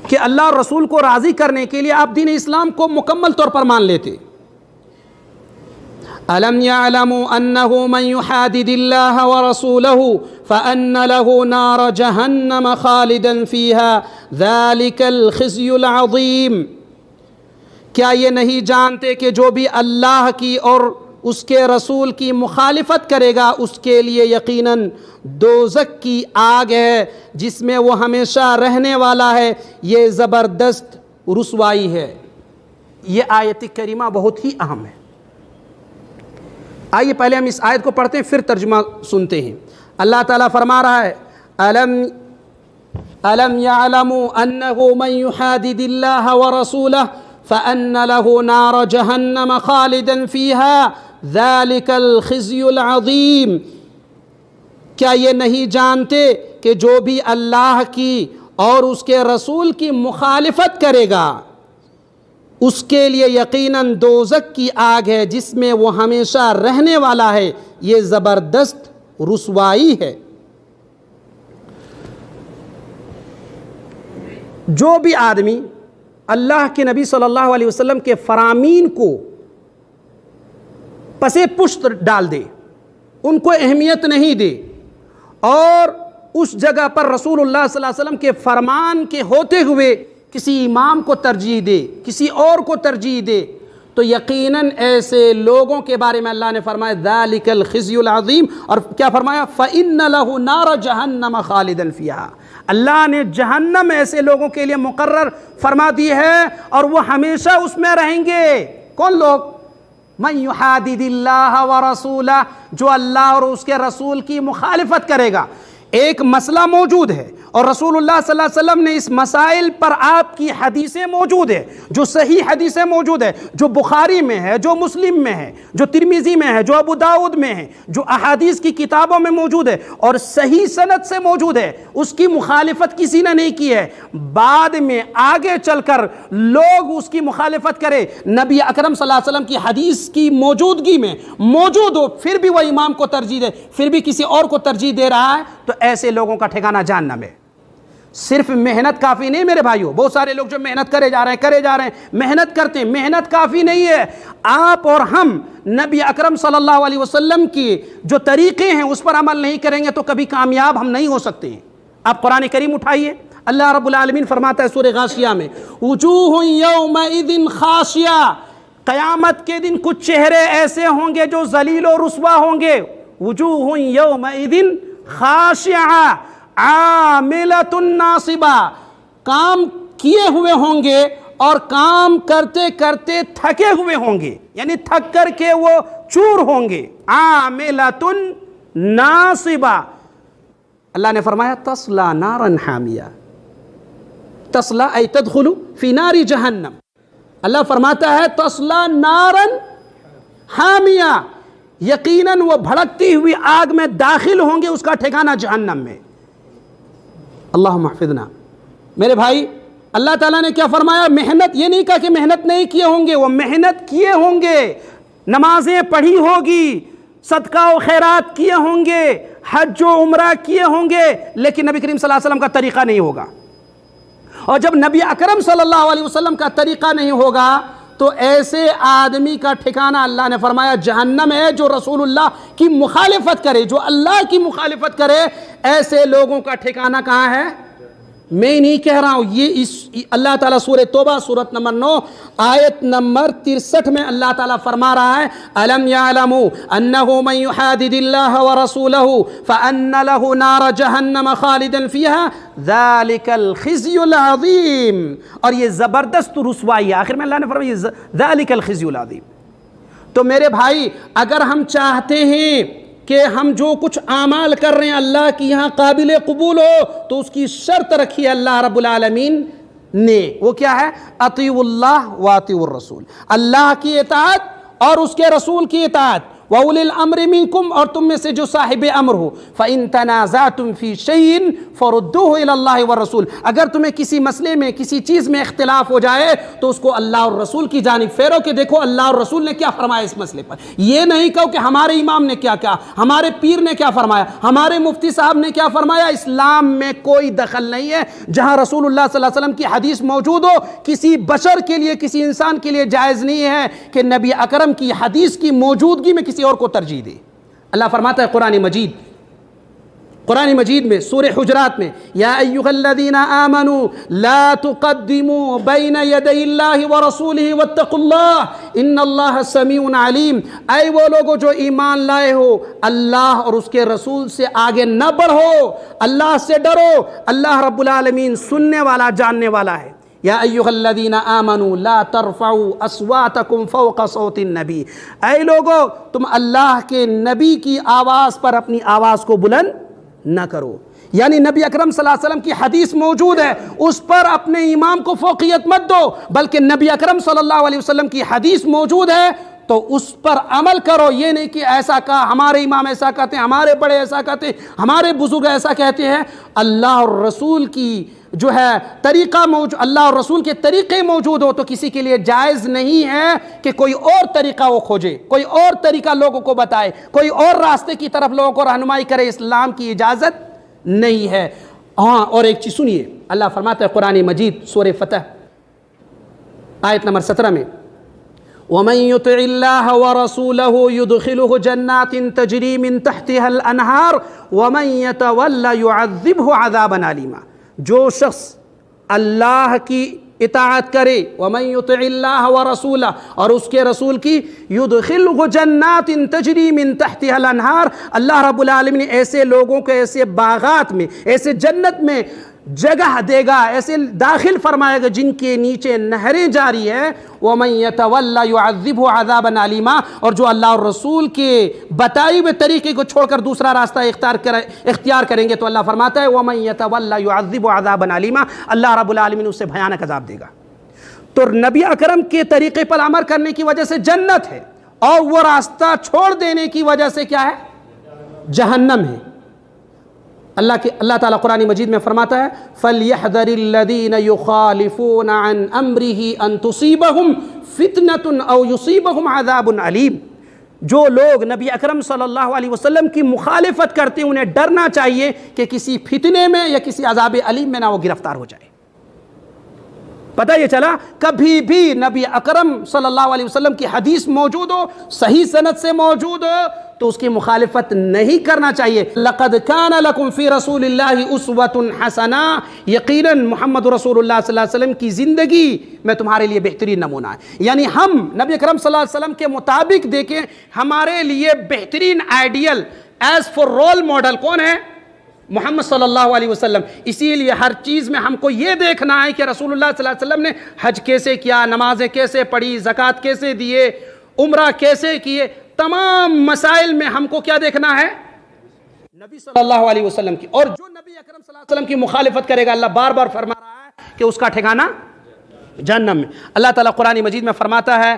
کہ اللہ اور رسول کو راضی کرنے کے لیے آپ دین اسلام کو مکمل طور پر مان لیتے۔ أَلَمْ يَعْلَمُوا أَنَّهُ مَنْ يُحَادِدِ اللَّهَ وَرَسُولَهُ فَأَنَّ لَهُ نَارَ جَهَنَّمَ خَالِدًا فِيهَا ذَلِكَ الْخِزْيُ الْعَظِيمُ۔ کیا یہ نہیں جانتے کہ جو بھی اللہ کی اور اس کے رسول کی مخالفت کرے گا اس کے لیے یقیناً دوزخ کی آگ ہے جس میں وہ ہمیشہ رہنے والا ہے، یہ زبردست رسوائی ہے۔ یہ آیت کریمہ بہت ہی اہم ہے۔ آئیے پہلے ہم اس آیت کو پڑھتے ہیں پھر ترجمہ سنتے ہیں۔ اللہ تعالیٰ فرما رہا ہے أَلَمْ يَعْلَمُوا أَنَّهُ مَنْ يُحَادِدِ اللَّهَ وَرَسُولَهُ فَأَنَّ لَهُ نَارَ جَهَنَّمَ خَالِدًا فِيهَا ذَلِكَ الْخِزْيُ الْعَظِيمُ۔ کیا یہ نہیں جانتے کہ جو بھی اللہ کی اور اس کے رسول کی مخالفت کرے گا اس کے لیے یقیناً دوزخ کی آگ ہے جس میں وہ ہمیشہ رہنے والا ہے، یہ زبردست رسوائی ہے۔ جو بھی آدمی اللہ کے نبی صلی اللہ علیہ وسلم کے فرامین کو پسے پشت ڈال دے، ان کو اہمیت نہیں دے اور اس جگہ پر رسول اللہ صلی اللہ علیہ وسلم کے فرمان کے ہوتے ہوئے کسی امام کو ترجیح دے، کسی اور کو ترجیح دے، تو یقیناً ایسے لوگوں کے بارے میں اللہ نے فرمایا ذَلِكَ الْخِزْيُ الْعَظِيمُ، اور کیا فرمایا فَإِنَّ لَهُ نَارَ جَهَنَّمَ خَالِدًا فِيهَا۔ اللہ نے جہنم ایسے لوگوں کے لیے مقرر فرما دی ہے اور وہ ہمیشہ اس میں رہیں گے۔ کون لوگ؟ من یحادد اللہ ورسولہ، جو اللہ اور اس کے رسول کی مخالفت کرے گا۔ ایک مسئلہ موجود ہے اور رسول اللہ صلی اللہ علیہ وسلم نے اس مسائل پر آپ کی حدیثیں موجود ہے، جو صحیح حدیثیں موجود ہے، جو بخاری میں ہے، جو مسلم میں ہے، جو ترمذی میں ہے، جو ابو داؤد میں ہے، جو احادیث کی کتابوں میں موجود ہے اور صحیح سند سے موجود ہے، اس کی مخالفت کسی نے نہیں کی ہے۔ بعد میں آگے چل کر لوگ اس کی مخالفت کرے، نبی اکرم صلی اللہ علیہ وسلم کی حدیث کی موجودگی میں موجود ہو، پھر بھی وہ امام کو ترجیح دے، پھر بھی کسی اور کو ترجیح دے رہا ہے، تو ایسے لوگوں کا ٹھکانہ جہنم ہے۔ صرف محنت کافی نہیں میرے بھائیوں، بہت سارے لوگ جو محنت کرے جا رہے ہیں، محنت کرتے ہیں، محنت کافی نہیں ہے۔ آپ اور ہم نبی اکرم صلی اللہ علیہ وسلم کی جو طریقے ہیں اس پر عمل نہیں کریں گے تو کبھی کامیاب ہم نہیں ہو سکتے ہیں۔ آپ قرآن کریم اٹھائیے، اللہ رب العالمین فرماتا ہے سورہ غاشیہ میں، وجوہ یومئذ خاشعہ، قیامت کے دن کچھ چہرے ایسے ہوں گے جو ذلیل و رسوا ہوں گے۔ وجوہ یومئذ خاشعہ عاملۃ ناصبہ، کام کیے ہوئے ہوں گے اور کام کرتے کرتے تھکے ہوئے ہوں گے، یعنی تھک کر کے وہ چور ہوں گے۔ عاملۃ ناصبہ، اللہ نے فرمایا تصلی نارا حامیہ، تصلی ای تدخل فی نار جہنم، اللہ فرماتا ہے تصلی نارا حامیہ، یقیناً وہ بھڑکتی ہوئی آگ میں داخل ہوں گے، اس کا ٹھکانہ جہنم میں۔ اللہم احفظنا۔ میرے بھائی، اللہ تعالیٰ نے کیا فرمایا؟ محنت، یہ نہیں کہا کہ محنت نہیں کیے ہوں گے، وہ محنت کیے ہوں گے، نمازیں پڑھی ہوگی، صدقہ و خیرات کیے ہوں گے، حج و عمرہ کیے ہوں گے، لیکن نبی کریم صلی اللہ علیہ وسلم کا طریقہ نہیں ہوگا۔ اور جب نبی اکرم صلی اللہ علیہ وسلم کا طریقہ نہیں ہوگا تو ایسے آدمی کا ٹھکانہ اللہ نے فرمایا جہنم ہے۔ جو رسول اللہ کی مخالفت کرے، جو اللہ کی مخالفت کرے، ایسے لوگوں کا ٹھکانہ کہاں ہے؟ میں نہیں کہہ رہا ہوں، یہ اللہ تعالیٰ سورہ توبہ سورت نمبر 9 آیت نمبر 63 میں اللہ تعالیٰ فرما رہا ہے، أَلَمْ يَعْلَمُوا أَنَّهُ مَنْ يُحَادِدِ اللَّهَ وَرَسُولَهُ فَأَنَّ لَهُ نَارَ جَهَنَّمَ خَالِدًا فِيهَا ذَلِكَ الْخِزْيُ الْعَظِيمُ، اور یہ زبردست رسوائی ہے۔ آخر میں اللہ نے فرمایا ذَلِكَ الْخِزْيُ الْعَظِيمُ۔ تو میرے بھائی، اگر ہم چاہتے ہیں کہ ہم جو کچھ اعمال کر رہے ہیں اللہ کی یہاں قابل قبول ہو، تو اس کی شرط رکھی ہے اللہ رب العالمین نے، وہ کیا ہے؟ اطیعوا اللہ واطیعوا الرسول، اللہ کی اطاعت اور اس کے رسول کی اطاعت، وَأُولِي الْأَمْرِ مِنْكُمْ، اور تم میں سے جو صاحب امر ہو، فَإِن تَنَازَعْتُمْ فِي شَيْءٍ فَرُدُّوهُ إِلَى اللَّهِ وَالرَّسُولِ، اگر تمہیں کسی مسئلے میں کسی چیز میں اختلاف ہو جائے تو اس کو اللہ اور رسول کی جانب پھیرو کہ دیکھو اللہ اور رسول نے کیا فرمایا اس مسئلے پر۔ یہ نہیں کہو کہ ہمارے امام نے کیا کہا، ہمارے پیر نے کیا فرمایا، ہمارے مفتی صاحب نے کیا فرمایا۔ اسلام میں کوئی دخل نہیں ہے۔ جہاں رسول اللہ صلی اللہ علیہ وسلم کی حدیث موجود ہو، کسی بشر کے لیے، کسی انسان کے لیے جائز نہیں ہے کہ نبی اکرم کی حدیث کی موجودگی میں کسی اور کو ترجیح دے۔ اللہ فرماتا ہے قرآن مجید میں سورہ حجرات میں، یا ایھا الذین آمنوا لا تقدموا بین یدی اللہ ورسولہ واتقوا اللہ ان اللہ سمیع علیم، اے وہ لوگوں جو ایمان لائے ہو، اللہ اور اس کے رسول سے آگے نہ بڑھو، اللہ سے ڈرو، اللہ رب العالمین سننے والا جاننے والا ہے۔ یا ایھا الذین آمنوا لا ترفعوا اصواتکم فوق صوت النبی، اے لوگو تم اللہ کے نبی کی آواز پر اپنی آواز کو بلند نہ کرو۔ یعنی نبی اکرم صلی اللہ علیہ وسلم کی حدیث موجود ہے، اس پر اپنے امام کو فوقیت مت دو، بلکہ نبی اکرم صلی اللہ علیہ وسلم کی حدیث موجود ہے تو اس پر عمل کرو۔ یہ نہیں کہ ایسا کہا، ہمارے امام ایسا کہتے ہیں، ہمارے بڑے ایسا کہتے ہیں، ہمارے بزرگ ایسا کہتے ہیں۔ اللہ اور رسول کی جو ہے طریقہ موجود، اللہ اور رسول کے طریقے موجود ہو تو کسی کے لیے جائز نہیں ہے کہ کوئی اور طریقہ وہ کھوجے، کوئی اور طریقہ لوگوں کو بتائے، کوئی اور راستے کی طرف لوگوں کو رہنمائی کرے۔ اسلام کی اجازت نہیں ہے۔ ہاں، اور ایک چیز سنیے، اللہ فرماتا ہے قرآن مجید سورہ فتح آیت نمبر 17 میں، وَمَن يُطِعِ اللَّهَ وَرَسُولَهُ يُدْخِلْهُ جَنَّاتٍ تَجْرِي مِن تَحْتِهَا الْأَنْهَارُ وَمَن يَتَوَلَّ يُعَذِّبْهُ عَذَابًا أَلِيمًا، جو شخص اللہ کی اطاعت کرے، وَمَن يُطِعِ اللَّهَ وَرَسُولَهُ، اور اس کے رسول کی، يُدْخِلْهُ جَنَّاتٍ تَجْرِي مِن تَحْتِهَا الْأَنْهَارُ، اللہ رب العالمین ایسے لوگوں کو ایسے باغات میں، ایسے جنت میں جگہ دے گا، ایسے داخل فرمائے گا جن کے نیچے نہریں جاری ہیں. وَمَن يَتَوَلَّ يُعَذِّبْهُ عَذَابًا عَلِيمًا، اور جو اللہ اور رسول کے بتائے ہوئے طریقے کو چھوڑ کر دوسرا راستہ اختیار کریں گے تو اللہ فرماتا ہے وَمَن يَتَوَلَّ يُعَذِّبْهُ عَذَابًا عَلِيمًا، اللہ رب العالمین اسے بھیانک عذاب دے گا. تو نبی اکرم کے طریقے پر عمل کرنے کی وجہ سے جنت ہے، اور وہ راستہ چھوڑ دینے کی وجہ سے کیا ہے؟ جہنم ہے. اللہ تعالیٰ قرآن مجید میں فرماتا ہے فَلْيَحْذَرِ الَّذِينَ يُخَالِفُونَ عَنْ أَمْرِهِ أَن تُصِيبَهُمْ فِتْنَةٌ أَوْ يُصِيبَهُمْ عَذَابٌ عَلِيمٌ. جو لوگ نبی اکرم صلی اللہ علیہ وسلم کی مخالفت کرتے ہیں انہیں ڈرنا چاہیے کہ کسی فتنے میں یا کسی عذاب علیم میں نہ وہ گرفتار ہو جائے. پتہ یہ چلا کبھی بھی نبی اکرم صلی اللہ علیہ وسلم کی حدیث موجود ہو، صحیح سند سے موجود ہو، تو اس کی مخالفت نہیں کرنا چاہیے. لقد کان لکم فی رسول اللہ اسوۃ حسنہ، یقیناً محمد رسول اللہ صلی اللہ علیہ وسلم کی زندگی میں تمہارے لیے بہترین نمونہ ہے. یعنی ہم نبی اکرم صلی اللہ علیہ وسلم کے مطابق دیکھیں، ہمارے لیے بہترین ideal as for role model کون ہے؟ محمد صلی اللہ علیہ وسلم. اسی لیے ہر چیز میں ہم کو یہ دیکھنا ہے کہ رسول اللہ صلی اللہ علیہ وسلم نے حج کیسے کیا، نمازیں کیسے پڑھی، زکوٰۃ کیسے دیے، عمرہ کیسے کیے. تمام مسائل میں ہم کو کیا دیکھنا ہے؟ نبی صلی اللہ علیہ وسلم کی. اور جو نبی اکرم صلی اللہ علیہ وسلم کی مخالفت کرے گا، اللہ بار بار فرما رہا ہے کہ اس کا ٹھکانہ جہنم میں. اللہ تعالیٰ قرآن مجید میں فرماتا ہے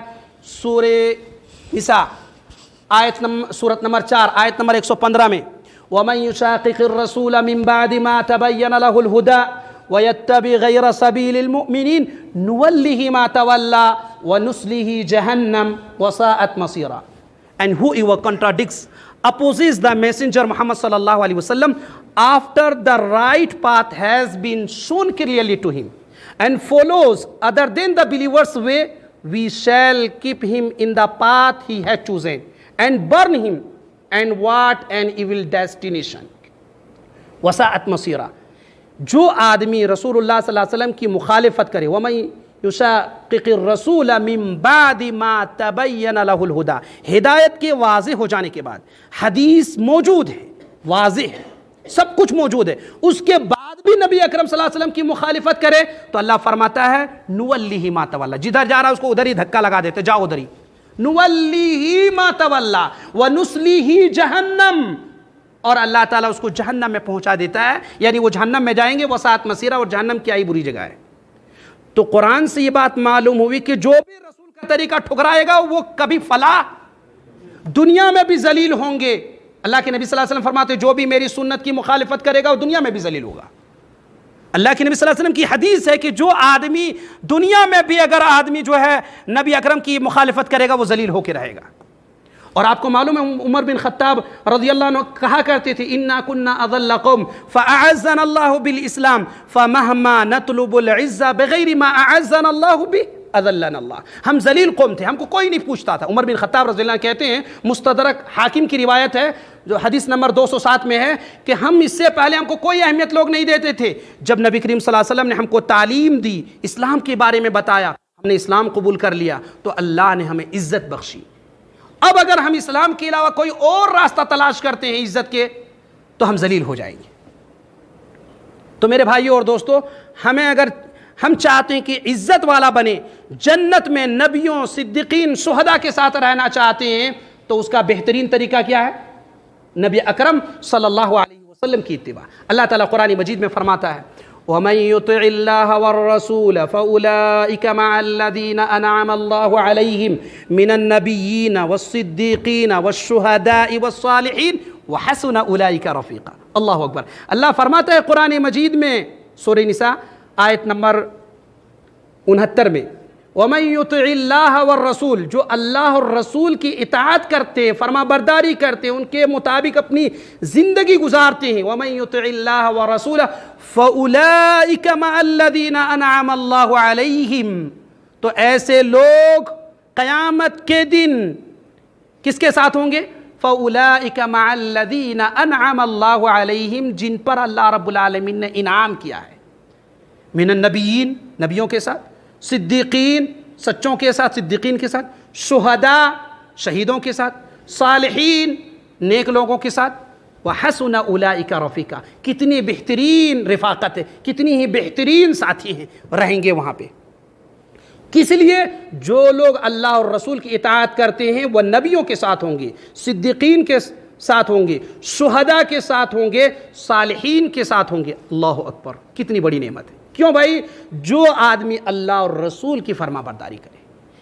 سورہ نساء سورت نمبر 4 آیت نمبر 115 میں وَمَن يُشَاقِقِ الرَّسُولَ مِن بَعْدِ مَا تَبَيَّنَ لَهُ الْهُدَى وَيَتَّبِعْ غَيْرَ سَبِيلِ الْمُؤْمِنِينَ نُوَلِّهِ مَا تَوَلَّى وَنُصْلِهِ جَهَنَّمَ وَسَاءَتْ مَصِيرًا. And whoever contradicts, opposes the messenger Muhammad sallallahu alaihi wasallam after the right path has been shown clearly to him and follows other than the believer's way, we shall keep him in the path he has chosen and burn him, and what an evil destination. وساءت مصیرا. جو آدمی رسول اللہ صلی اللہ علیہ وسلم کی مخالفت کرے وَمَن يُشَاقِقِ الرَّسُولَ مِن بَعْدِ مَا تَبَيَّنَ لَهُ الْهُدَى، ہدایت کے واضح ہو جانے کے بعد، حدیث موجود ہے، واضح ہے، سب کچھ موجود ہے، اس کے بعد بھی نبی اکرم صلی اللہ علیہ وسلم کی مخالفت کرے تو اللہ فرماتا ہے نُوَلِّهِ مَا تَوَلَّى. جدھر جا رہا ہے اس کو ادھر ہی دھکا لگا دیتے، جاؤ ادھر ہی. نُوَلِّهِ مَا تَوَلَّى وَنُصْلِهِ جَهَنَّمَ، اور اللہ تعالیٰ اس کو جہنم میں پہنچا دیتا ہے. یعنی وہ جہنم میں جائیں گے، وساعت مسیرہ، اور جہنم کیا ہی بری جگہ ہے. تو قرآن سے یہ بات معلوم ہوئی کہ جو بھی رسول کا طریقہ ٹھکرائے گا وہ کبھی فلاح، دنیا میں بھی ذلیل ہوں گے. اللہ کے نبی صلی اللہ علیہ وسلم فرماتے جو بھی میری سنت کی مخالفت کرے گا وہ دنیا میں بھی ذلیل ہوگا. اللہ کے نبی صلی اللہ علیہ وسلم کی حدیث ہے کہ جو آدمی دنیا میں بھی اگر آدمی جو ہے نبی اکرم کی مخالفت کرے گا وہ ذلیل ہو کے رہے گا. اور آپ کو معلوم ہے عمر بن خطاب رضی اللہ عنہ کہا کرتے تھے اِنَّا كُنَّا أَضَلَّ قَوْمٍ فَأَعَزَّنَا اللَّهُ بِالْإِسْلَامِ فَمَهْمَا نَطْلُبُ الْعِزَّةَ بِغَيْرِ مَا أَعَزَّنَا اللَّهُ بِهِ أَذَلَّنَا اللَّهُ. ہم ذلیل قوم تھے، ہم کو کوئی نہیں پوچھتا تھا. عمر بن خطاب رضی اللہ عنہ کہتے ہیں، مستدرک حاکم کی روایت ہے جو حدیث نمبر 207 میں ہے کہ ہم اس سے پہلے ہم کو کوئی اہمیت لوگ نہیں دیتے تھے. جب نبی کریم صلی اللہ علیہ وسلم نے ہم کو تعلیم دی، اسلام کے بارے میں بتایا، ہم نے اسلام قبول کر لیا تو اللہ نے ہمیں عزت بخشی. اب اگر ہم اسلام کے علاوہ کوئی اور راستہ تلاش کرتے ہیں عزت کے تو ہم ذلیل ہو جائیں گے. تو میرے بھائیوں اور دوستو، ہمیں اگر ہم چاہتے ہیں کہ عزت والا بنے، جنت میں نبیوں، صدیقین، شہداء کے ساتھ رہنا چاہتے ہیں تو اس کا بہترین طریقہ کیا ہے؟ نبی اکرم صلی اللہ علیہ وسلم کی اتباع. اللہ تعالیٰ قرآن مجید میں فرماتا ہے وَمَن يُطِعِ اللَّهَ وَالرَّسُولَ فَأُولَئِكَ مَعَ الَّذِينَ أَنْعَمَ اللَّهُ عَلَيْهِمْ مِنَ النَّبِيِّينَ وَالصِّدِّيقِينَ وَالشُّهَدَاءِ وَالصَّالِحِينَ وَحَسُنَ أُولَئِكَ رَفِيقًا. اللہ اکبر. اللہ فرماتا ہے قرآن مجید میں سورہ نساء آیت نمبر 69 میں وَمَن يُطِعِ اللَّهَ وَالرَّسُولَ، جو اللہ اور رسول کی اطاعت کرتے ہیں، فرما برداری کرتے ہیں، ان کے مطابق اپنی زندگی گزارتے ہیں. وَمَن يُطِعِ اللَّهَ وَالرَّسُولَ فَأُولَئِكَ مَعَ الَّذِينَ أَنْعَمَ اللَّهُ عَلَيْهِمْ، تو ایسے لوگ قیامت کے دن کس کے ساتھ ہوں گے؟ فَأُولَئِكَ مَعَ الَّذِينَ أَنْعَمَ اللَّهُ عَلَيْهِمْ، جن پر اللہ رب العالمین نے انعام کیا ہے. من النبیین، نبیوں کے ساتھ، صدیقین، سچوں کے ساتھ، صدیقین کے ساتھ، شہداء، شہیدوں کے ساتھ، صالحین، نیک لوگوں کے ساتھ، وحسن اولئک رفیقا، کتنی بہترین رفاقت ہے، کتنی ہی بہترین ساتھی ہیں رہیں گے وہاں پہ۔ کس لیے؟ جو لوگ اللہ اور رسول کی اطاعت کرتے ہیں وہ نبیوں کے ساتھ ہوں گے، صدیقین کے ساتھ ہوں گے، شہداء کے ساتھ ہوں گے، صالحین کے ساتھ ہوں گے۔ اللہ اکبر، کتنی بڑی نعمت ہے۔ کیوں بھائی؟ جو آدمی اللہ اور رسول کی فرما برداری کرے۔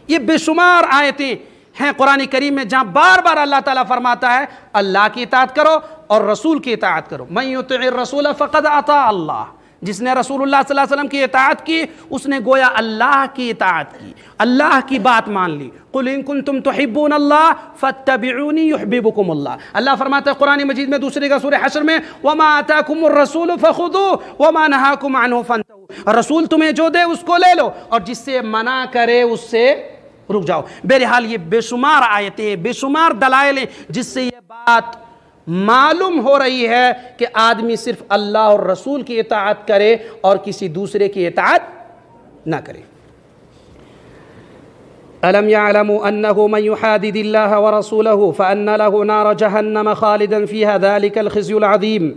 یہ بے شمار آیتیں ہیں قرآن کریم میں جہاں بار بار اللہ تعالیٰ فرماتا ہے اللہ کی اطاعت کرو اور رسول کی اطاعت کرو۔ من یطع الرسول فقد اطاع اللہ، جس نے رسول اللہ صلی اللہ علیہ وسلم کی اطاعت کی اس نے گویا اللہ کی اطاعت کی، اللہ کی بات مان لی۔ قل ان کنتم تحبون اللہ فاتبعونی یحببکم اللہ۔ اللہ فرماتا ہے قرآن مجید میں دوسری کا سورہ حشر میں وما آتاکم الرسول فخذوہ وما نہاکم عنہ فانتہوا، رسول تمہیں جو دے اس کو لے لو اور جس سے منع کرے اس سے رک جاؤ۔ بہرحال یہ بے شمار آیتیں، بے شمار دلائل ہیں جس سے یہ بات معلوم ہو رہی ہے کہ آدمی صرف اللہ اور رسول کی اطاعت کرے اور کسی دوسرے کی اطاعت نہ کرے۔ أَلَمْ يَعْلَمُوا أَنَّهُ مَنْ يُحَادِدِ اللَّهَ وَرَسُولَهُ فَأَنَّ لَهُ نَارَ جَهَنَّمَ خَالِدًا فِيهَا ذَلِكَ الْخِزْيُ الْعَظِيمُ۔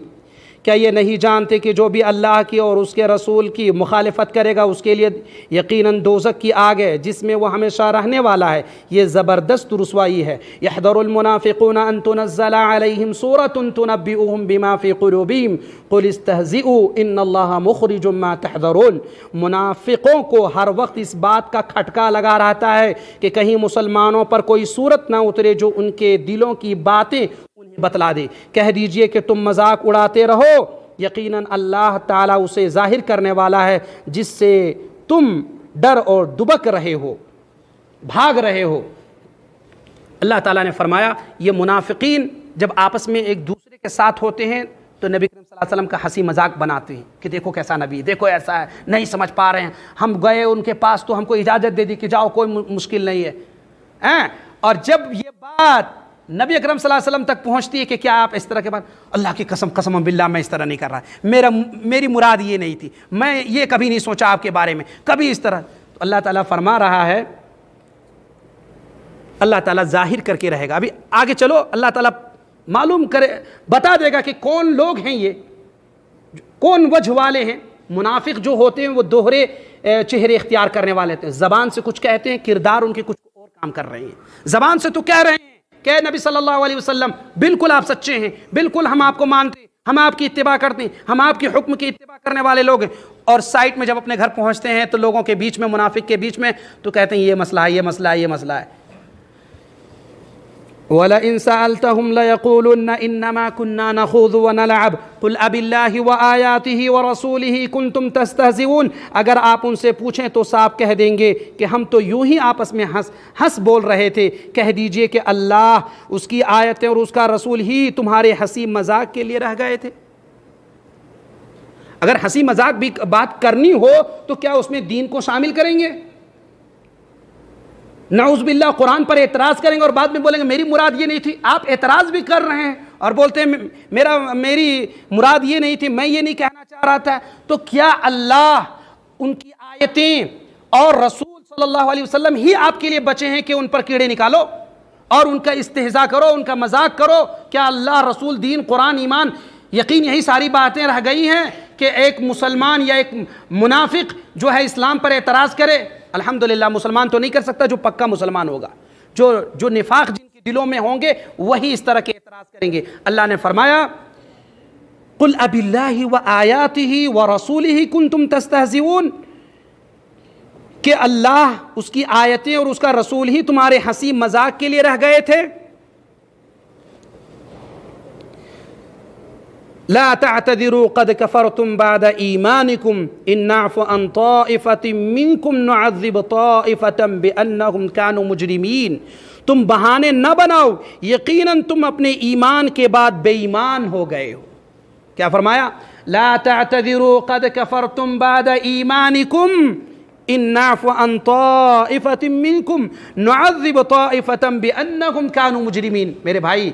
کیا یہ نہیں جانتے کہ جو بھی اللہ کی اور اس کے رسول کی مخالفت کرے گا اس کے لیے یقیناً دوزخ کی آگ ہے جس میں وہ ہمیشہ رہنے والا ہے، یہ زبردست رسوائی ہے۔ يَحْذَرُ الْمُنَافِقُونَ أَن تُنَزَّلَ عَلَيْهِمْ سُورَةٌ تُنَبِّئُهُم بِمَا فِي قُلُوبِهِمْ قُلِ اسْتَهْزِئُوا إِنَّ اللَّهَ مُخْرِجٌ مَا تَحْذَرُونَ۔ منافقوں کو ہر وقت اس بات کا کھٹکا لگا رہتا ہے کہ کہیں مسلمانوں پر کوئی صورت نہ اترے جو ان کے دلوں کی باتیں انہیں بتلا دے۔ کہہ دیجئے کہ تم مذاق اڑاتے رہو، یقیناً اللہ تعالیٰ اسے ظاہر کرنے والا ہے جس سے تم ڈر اور دبک رہے ہو، بھاگ رہے ہو۔ اللہ تعالیٰ نے فرمایا یہ منافقین جب آپس میں ایک دوسرے کے ساتھ ہوتے ہیں تو نبی کریم صلی اللہ علیہ وسلم کا ہنسی مذاق بناتے ہیں کہ دیکھو کیسا نبی، دیکھو ایسا ہے، نہیں سمجھ پا رہے ہیں، ہم گئے ان کے پاس تو ہم کو اجازت دے دی کہ جاؤ کوئی مشکل نہیں ہے۔ اور جب یہ بات نبی اکرم صلی اللہ علیہ وسلم تک پہنچتی ہے کہ کیا آپ اس طرح کے بات، اللہ کی قسم باللہ میں اس طرح نہیں کر رہا، میری مراد یہ نہیں تھی، میں یہ کبھی نہیں سوچا آپ کے بارے میں، کبھی اس طرح۔ تو اللہ تعالیٰ فرما رہا ہے اللہ تعالیٰ ظاہر کر کے رہے گا۔ ابھی آگے چلو اللہ تعالیٰ معلوم کرے، بتا دے گا کہ کون لوگ ہیں، یہ کون وجہ والے ہیں۔ منافق جو ہوتے ہیں وہ دوہرے چہرے اختیار کرنے والے ہوتے ہیں، زبان سے کچھ کہتے ہیں، کردار ان کے کچھ اور کام کر رہے ہیں۔ زبان سے تو کہہ رہے ہیں کہ نبی صلی اللہ علیہ وسلم بالکل آپ سچے ہیں، بالکل ہم آپ کو مانتے ہیں، ہم آپ کی اتباع کرتے ہیں، ہم آپ کی حکم کی اتباع کرنے والے لوگ ہیں، اور سائٹ میں جب اپنے گھر پہنچتے ہیں تو لوگوں کے بیچ میں، منافق کے بیچ میں، تو کہتے ہیں یہ مسئلہ ہے، یہ مسئلہ ہے، یہ مسئلہ ہے۔ وَلَئِن سَأَلْتَهُمْ لَيَقُولُنَّ إِنَّمَا كُنَّا نَخُوضُ وَنَلْعَبُ قُلْ أَبِاللَّهِ وَآيَاتِهِ وَرَسُولِهِ كُنْتُمْ تَسْتَهْزِئُونَ۔ اگر آپ ان سے پوچھیں تو صاف کہہ دیں گے کہ ہم تو یوں ہی آپس میں ہنس بول رہے تھے۔ کہہ دیجئے کہ اللہ، اس کی آیتیں اور اس کا رسول ہی تمہارے ہنسی مذاق کے لیے رہ گئے تھے۔ اگر ہنسی مذاق بھی بات کرنی ہو تو کیا اس میں دین کو شامل کریں گے؟ نعوذ باللہ قرآن پر اعتراض کریں گے اور بعد میں بولیں گے میری مراد یہ نہیں تھی۔ آپ اعتراض بھی کر رہے ہیں اور بولتے ہیں میری مراد یہ نہیں تھی، میں یہ نہیں کہنا چاہ رہا تھا۔ تو کیا اللہ، ان کی آیتیں اور رسول صلی اللہ علیہ وسلم ہی آپ کے لیے بچے ہیں کہ ان پر کیڑے نکالو اور ان کا استہزاء کرو، ان کا مذاق کرو؟ کیا اللہ، رسول، دین، قرآن، ایمان، یقین، یہی ساری باتیں رہ گئی ہیں کہ ایک مسلمان یا ایک منافق جو ہے اسلام پر اعتراض کرے؟ الحمدللہ مسلمان تو نہیں کر سکتا، جو پکا مسلمان ہوگا، جو نفاق جن کے دلوں میں ہوں گے وہی اس طرح کے اعتراض کریں گے۔ اللہ نے فرمایا قُلْ أَبِاللَّهِ وَآيَاتِهِ وَرَسُولِهِ كُنْتُمْ تَسْتَهْزِئُونَ، کہ اللہ، اس کی آیتیں اور اس کا رسول ہی تمہارے ہنسی مذاق کے لیے رہ گئے تھے۔ لا تعتذروا قد كفرتم بعد ایمانکم ان نعف عن طائفة منکم نعذب طائفة بأنهم كانوا مجرمین۔ تم بہانے نہ بناؤ، یقیناً تم اپنے ایمان کے بعد بے ایمان ہو گئے ہو۔ کیا فرمایا؟ لا تعتذروا قد كفرتم بعد ایمانکم ان نعف عن طائفة منکم نعذب طائفة بأنهم كانوا مجرمین۔ میرے بھائی،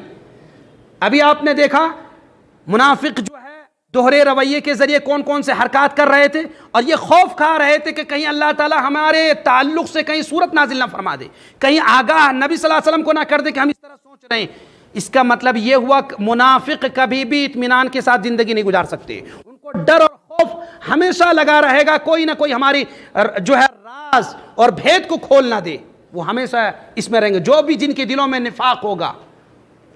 ابھی آپ نے دیکھا منافق جو ہے دوہرے رویے کے ذریعے کون کون سے حرکات کر رہے تھے، اور یہ خوف کھا رہے تھے کہ کہیں اللہ تعالیٰ ہمارے تعلق سے کہیں صورت نازل نہ فرما دے، کہیں آگاہ نبی صلی اللہ علیہ وسلم کو نہ کر دے کہ ہم اس طرح سوچ رہے ہیں۔ اس کا مطلب یہ ہوا منافق کبھی بھی اطمینان کے ساتھ زندگی نہیں گزار سکتے، ان کو ڈر اور خوف ہمیشہ لگا رہے گا، کوئی نہ کوئی ہماری جو ہے راز اور بھید کو کھول نہ دے، وہ ہمیشہ اس میں رہیں گے۔ جو بھی جن کے دلوں میں نفاق ہوگا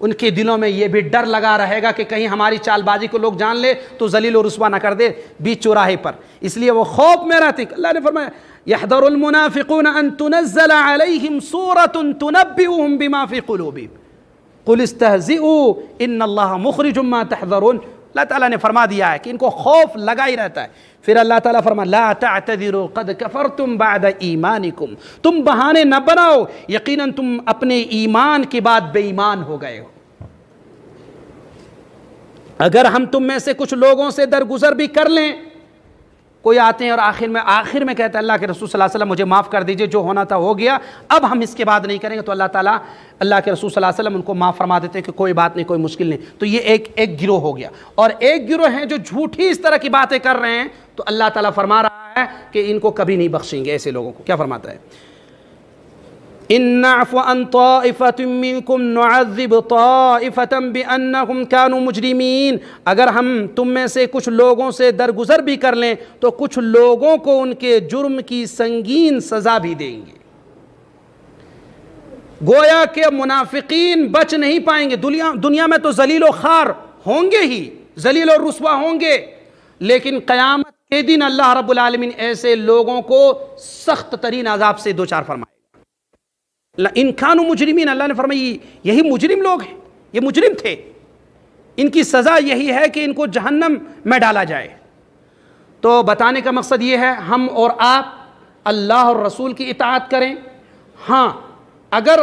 ان کے دلوں میں یہ بھی ڈر لگا رہے گا کہ کہیں ہماری چال بازی کو لوگ جان لے تو ذلیل و رسوا نہ کر دے بیچ چوراہے پر، اس لیے وہ خوف میں رہتے۔ اللہ نے فرمایا يحذر المنافقون ان تنزل عليهم سورة تنبئهم بما في قلوبهم قل استهزئوا ان اللہ مخرج ما تحذرون۔ اللہ تعالیٰ نے فرما دیا ہے کہ ان کو خوف لگا ہی رہتا ہے۔ پھر اللہ تعالیٰ فرما لا تعتذروا قد کفرتم بعد ایمانکم، تم بہانے نہ بناؤ، یقیناً تم اپنے ایمان کے بعد بے ایمان ہو گئے ہو۔ اگر ہم تم میں سے کچھ لوگوں سے درگزر بھی کر لیں، کوئی آتے ہیں اور آخر میں کہتا ہے اللہ کے رسول صلی اللہ علیہ وسلم مجھے معاف کر دیجئے، جو ہونا تھا ہو گیا، اب ہم اس کے بعد نہیں کریں گے، تو اللہ تعالیٰ اللہ کے رسول صلی اللہ علیہ وسلم ان کو معاف فرما دیتے ہیں کہ کوئی بات نہیں، کوئی مشکل نہیں۔ تو یہ ایک گروہ ہو گیا، اور ایک گروہ ہیں جو جھوٹی اس طرح کی باتیں کر رہے ہیں، تو اللہ تعالیٰ فرما رہا ہے کہ ان کو کبھی نہیں بخشیں گے ایسے لوگوں کو۔ کیا فرماتا ہے؟ ان نعفو عن طائفة منکم نعذب طائفة بأنهم كانوا مجرمین، اگر ہم تم میں سے کچھ لوگوں سے درگزر بھی کر لیں تو کچھ لوگوں کو ان کے جرم کی سنگین سزا بھی دیں گے۔ گویا کہ منافقین بچ نہیں پائیں گے، دنیا میں تو ذلیل و خوار ہوں گے ہی، ذلیل و رسوا ہوں گے، لیکن قیامت کے دن اللہ رب العالمین ایسے لوگوں کو سخت ترین عذاب سے دوچار فرمائے۔ ان کانوا مجرمین، اللہ نے فرمائی یہی مجرم لوگ ہیں، یہ مجرم تھے، ان کی سزا یہی ہے کہ ان کو جہنم میں ڈالا جائے۔ تو بتانے کا مقصد یہ ہے ہم اور آپ اللہ اور رسول کی اطاعت کریں۔ ہاں اگر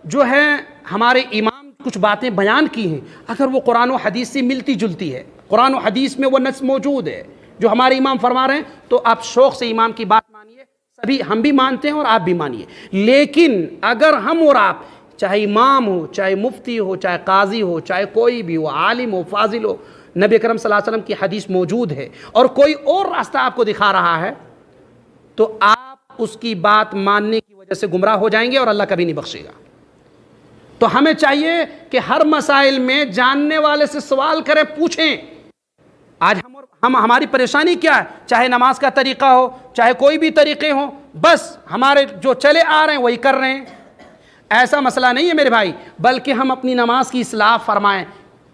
جو ہے ہمارے امام کچھ باتیں بیان کی ہیں، اگر وہ قرآن و حدیث سے ملتی جلتی ہے، قرآن و حدیث میں وہ نص موجود ہے جو ہمارے امام فرما رہے ہیں، تو آپ شوق سے امام کی بات مانیے، سبھی ہم بھی مانتے ہیں اور آپ بھی مانیے۔ لیکن اگر ہم اور آپ، چاہے امام ہو، چاہے مفتی ہو، چاہے قاضی ہو، چاہے کوئی بھی ہو، عالم ہو، فاضل ہو، نبی کرم صلی اللہ علیہ وسلم کی حدیث موجود ہے اور کوئی اور راستہ آپ کو دکھا رہا ہے، تو آپ اس کی بات ماننے کی وجہ سے گمراہ ہو جائیں گے اور اللہ کبھی نہیں بخشے گا۔ تو ہمیں چاہیے کہ ہر مسائل میں جاننے والے سے سوال کریں، پوچھیں۔ آج ہماری پریشانی کیا ہے؟ چاہے نماز کا طریقہ ہو، چاہے کوئی بھی طریقے ہوں، بس ہمارے جو چلے آ رہے ہیں وہی کر رہے ہیں۔ ایسا مسئلہ نہیں ہے میرے بھائی، بلکہ ہم اپنی نماز کی اصلاح فرمائیں،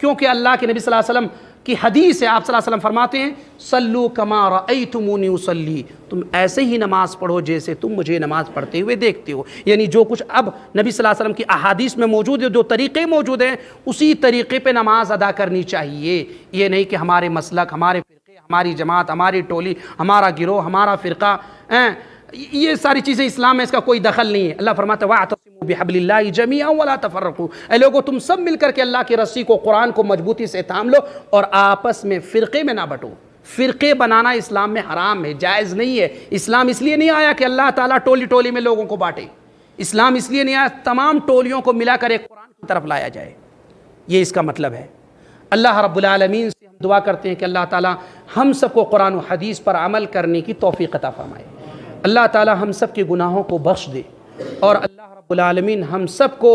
کیونکہ اللہ کے نبی صلی اللہ علیہ وسلم کی حدیث ہے، آپ صلی اللہ علیہ وسلم فرماتے ہیں صلو کما رأیتمونی اصلی، تم ایسے ہی نماز پڑھو جیسے تم مجھے نماز پڑھتے ہوئے دیکھتے ہو۔ یعنی جو کچھ اب نبی صلی اللہ علیہ وسلم کی احادیث میں موجود ہے، جو طریقے موجود ہیں، اسی طریقے پہ نماز ادا کرنی چاہیے۔ یہ نہیں کہ ہمارے مسلک، ہمارے فرقے، ہماری جماعت، ہماری ٹولی، ہمارا گروہ، ہمارا فرقہ، یہ ساری چیزیں اسلام میں اس کا کوئی دخل نہیں ہے۔ اللہ فرماتا ہے وَاعْتَصِمُوا بِحَبْلِ اللَّهِ جَمِيعًا وَلَا تَفَرَّقُوا، اے لوگو تم سب مل کر کے اللہ کی رسی کو، قرآن کو مضبوطی سے تھام لو اور آپس میں فرقے میں نہ بٹو۔ فرقے بنانا اسلام میں حرام ہے، جائز نہیں ہے۔ اسلام اس لیے نہیں آیا کہ اللہ تعالیٰ ٹولی ٹولی میں لوگوں کو بانٹے، اسلام اس لیے نہیں آیا تمام ٹولیوں کو ملا کر ایک قرآن کی طرف لایا جائے، یہ اس کا مطلب ہے۔ اللہ رب العالمین سے ہم دعا کرتے ہیں کہ اللہ تعالیٰ ہم سب کو قرآن و حدیث پر عمل کرنے کی توفیق عطا فرمائے، اللہ تعالیٰ ہم سب کے گناہوں کو بخش دے، اور اللہ رب العالمین ہم سب کو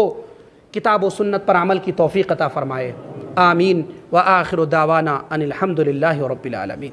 کتاب و سنت پر عمل کی توفیق عطا فرمائے۔ آمین۔ وآخر دعوانا ان الحمد للہ رب العالمین۔